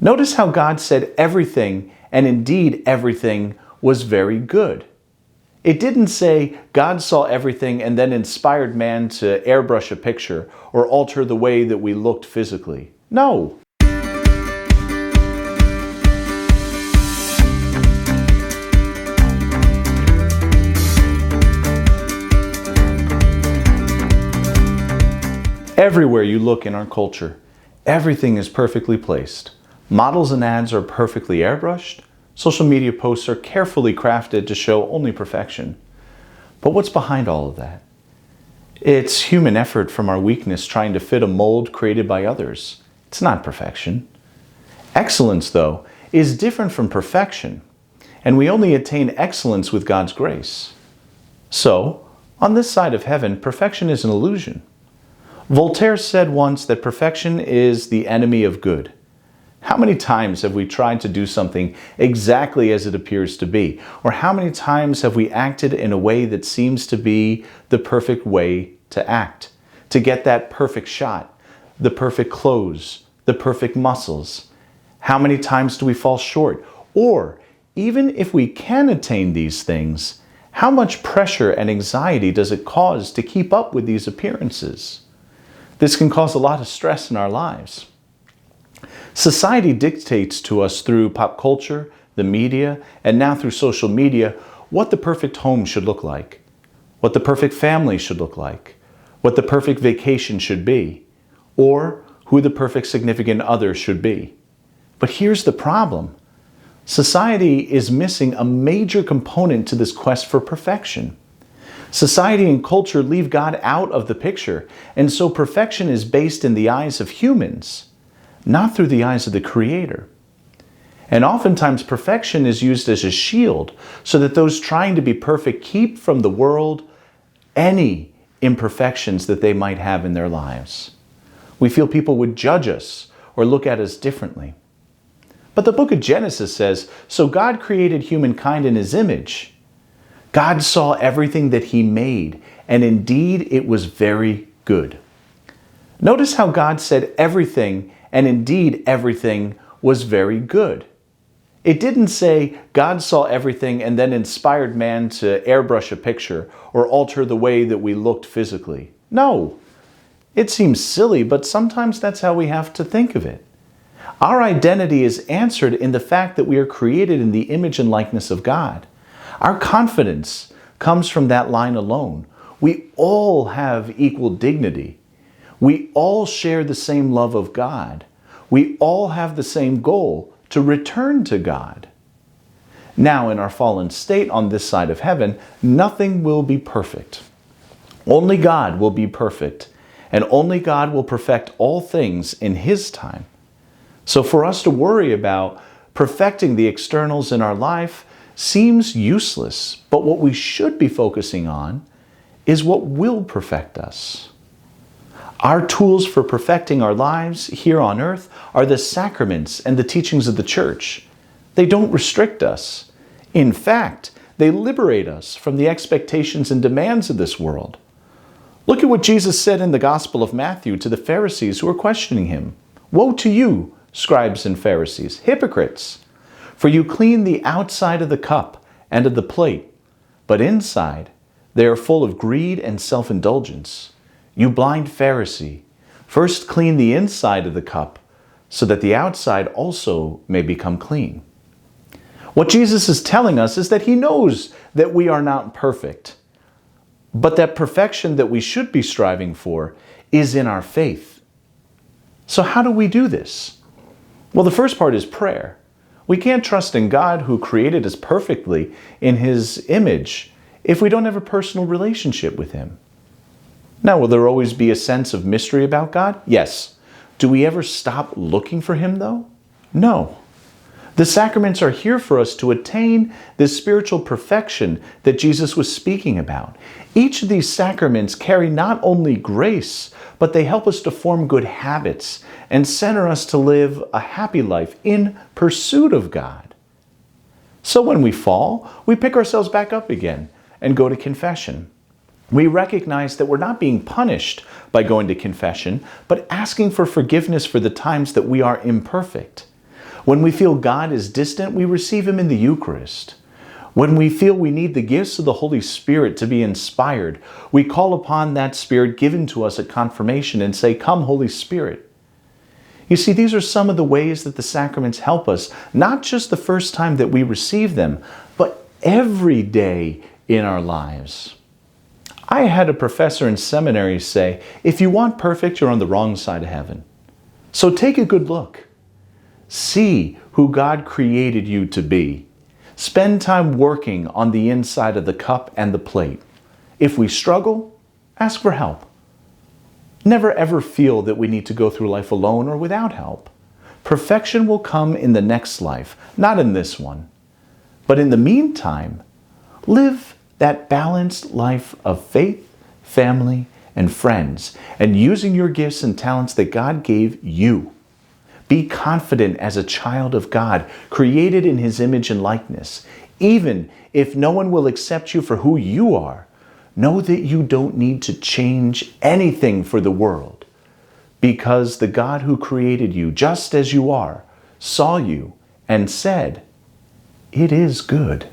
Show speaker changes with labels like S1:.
S1: Notice how God said everything, and indeed everything, was very good. It didn't say God saw everything and then inspired man to airbrush a picture or alter the way that we looked physically. No. Everywhere you look in our culture, everything is perfectly placed. Models and ads are perfectly airbrushed. Social media posts are carefully crafted to show only perfection. But what's behind all of that? It's human effort from our weakness trying to fit a mold created by others. It's not perfection. Excellence, though, is different from perfection, and we only attain excellence with God's grace. So, on this side of heaven, perfection is an illusion. Voltaire said once that perfection is the enemy of good. How many times have we tried to do something exactly as it appears to be? Or how many times have we acted in a way that seems to be the perfect way to act? To get that perfect shot, the perfect clothes, the perfect muscles. How many times do we fall short? Or, even if we can attain these things, how much pressure and anxiety does it cause to keep up with these appearances? This can cause a lot of stress in our lives. Society dictates to us through pop culture, the media, and now through social media what the perfect home should look like, what the perfect family should look like, what the perfect vacation should be, or who the perfect significant other should be. But here's the problem. Society is missing a major component to this quest for perfection. Society and culture leave God out of the picture, and so perfection is based in the eyes of humans, not through the eyes of the Creator. And oftentimes perfection is used as a shield so that those trying to be perfect keep from the world any imperfections that they might have in their lives. We feel people would judge us or look at us differently. But the book of Genesis says, so God created humankind in His image. God saw everything that He made, and indeed it was very good. Notice how God said everything, and indeed everything, was very good. It didn't say God saw everything and then inspired man to airbrush a picture or alter the way that we looked physically. No. It seems silly, but sometimes that's how we have to think of it. Our identity is answered in the fact that we are created in the image and likeness of God. Our confidence comes from that line alone. We all have equal dignity. We all share the same love of God. We all have the same goal, to return to God. Now, in our fallen state on this side of heaven, nothing will be perfect. Only God will be perfect, and only God will perfect all things in His time. So for us to worry about perfecting the externals in our life seems useless, but what we should be focusing on is what will perfect us. Our tools for perfecting our lives here on earth are the sacraments and the teachings of the church. They don't restrict us. In fact, they liberate us from the expectations and demands of this world. Look at what Jesus said in the Gospel of Matthew to the Pharisees who were questioning Him. Woe to you, scribes and Pharisees, hypocrites! For you clean the outside of the cup and of the plate, but inside they are full of greed and self-indulgence. You blind Pharisee, first clean the inside of the cup, so that the outside also may become clean. What Jesus is telling us is that He knows that we are not perfect, but that perfection that we should be striving for is in our faith. So how do we do this? Well, the first part is prayer. We can't trust in God who created us perfectly in His image if we don't have a personal relationship with Him. Now, will there always be a sense of mystery about God? Yes. Do we ever stop looking for Him, though? No. The sacraments are here for us to attain this spiritual perfection that Jesus was speaking about. Each of these sacraments carry not only grace, but they help us to form good habits and center us to live a happy life in pursuit of God. So when we fall, we pick ourselves back up again and go to confession. We recognize that we're not being punished by going to confession, but asking for forgiveness for the times that we are imperfect. When we feel God is distant, we receive Him in the Eucharist. When we feel we need the gifts of the Holy Spirit to be inspired, we call upon that Spirit given to us at confirmation and say, "Come, Holy Spirit." You see, these are some of the ways that the sacraments help us, not just the first time that we receive them, but every day in our lives. I had a professor in seminary say, "If you want perfect, you're on the wrong side of heaven." So take a good look. See who God created you to be. Spend time working on the inside of the cup and the plate. If we struggle, ask for help. Never ever feel that we need to go through life alone or without help. Perfection will come in the next life, not in this one. But in the meantime, live that balanced life of faith, family, and friends, and using your gifts and talents that God gave you. Be confident as a child of God, created in His image and likeness. Even if no one will accept you for who you are, know that you don't need to change anything for the world, because the God who created you just as you are saw you and said, "It is good."